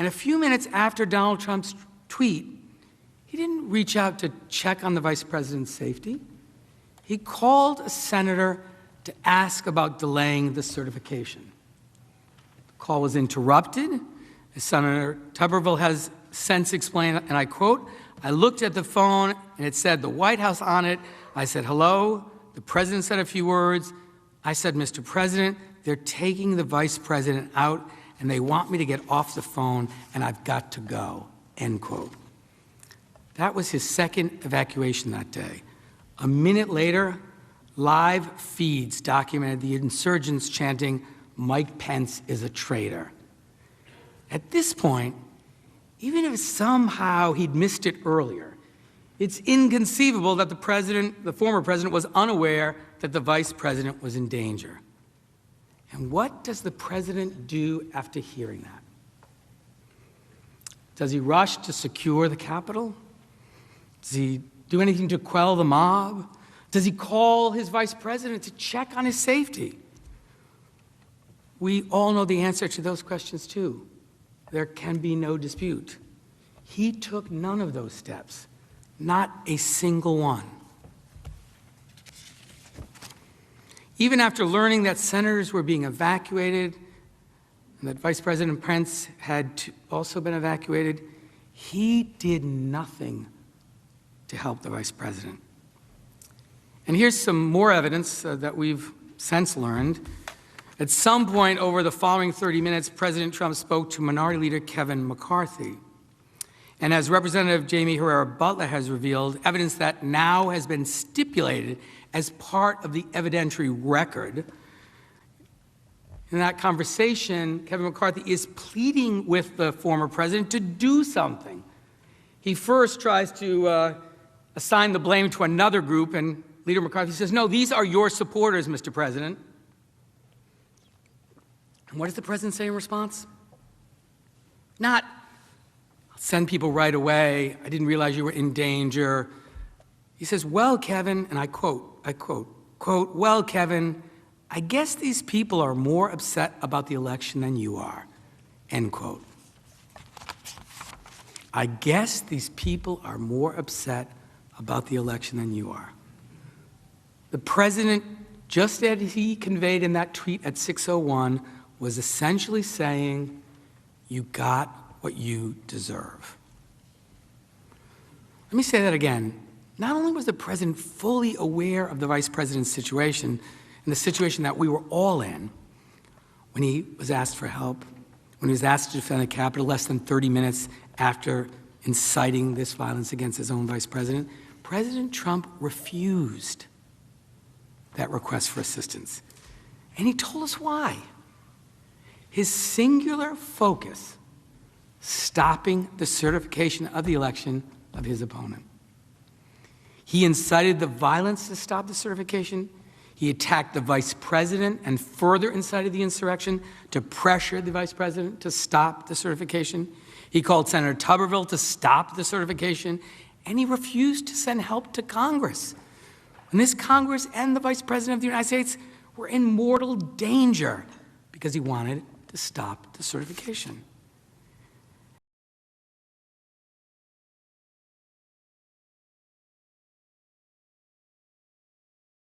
And a few minutes after Donald Trump's tweet, he didn't reach out to check on the vice president's safety. He called a senator to ask about delaying the certification. The call was interrupted. As Senator Tuberville has since explained, and I quote, "I looked at the phone and it said the White House on it. I said, hello. The president said a few words. I said, Mr. President, they're taking the vice president out and they want me to get off the phone and I've got to go," end quote. That was his second evacuation that day. A minute later, live feeds documented the insurgents chanting, "Mike Pence is a traitor." At this point, even if somehow he'd missed it earlier, it's inconceivable that the former president, was unaware that the vice president was in danger. And what does the president do after hearing that? Does he rush to secure the Capitol? Does he do anything to quell the mob? Does he call his vice president to check on his safety? We all know the answer to those questions too. There can be no dispute. He took none of those steps, not a single one. Even after learning that senators were being evacuated and that Vice President Pence had also been evacuated, he did nothing to help the vice president. And here's some more evidence that we've since learned. At some point over the following 30 minutes, President Trump spoke to Minority Leader Kevin McCarthy. And as Representative Jamie Herrera Butler has revealed, evidence that now has been stipulated as part of the evidentiary record. In that conversation, Kevin McCarthy is pleading with the former president to do something. He first tries to assign the blame to another group, and Leader McCarthy says, "No, these are your supporters, Mr. President." And what does the president say in response? Not, "I'll send people right away. I didn't realize you were in danger." He says, "Well, Kevin," and I quote, "Well, Kevin, I guess these people are more upset about the election than you are," end quote. I guess these people are more upset about the election than you are. The president, just as he conveyed in that tweet at 6:01, was essentially saying, you got what you deserve. Let me say that again. Not only was the president fully aware of the vice president's situation and the situation that we were all in when he was asked for help, when he was asked to defend the Capitol less than 30 minutes after inciting this violence against his own vice president, President Trump refused that request for assistance. And he told us why. His singular focus, stopping the certification of the election of his opponent. He incited the violence to stop the certification. He attacked the vice president and further incited the insurrection to pressure the vice president to stop the certification. He called Senator Tuberville to stop the certification, and he refused to send help to Congress. And this Congress and the vice president of the United States were in mortal danger because he wanted to stop the certification.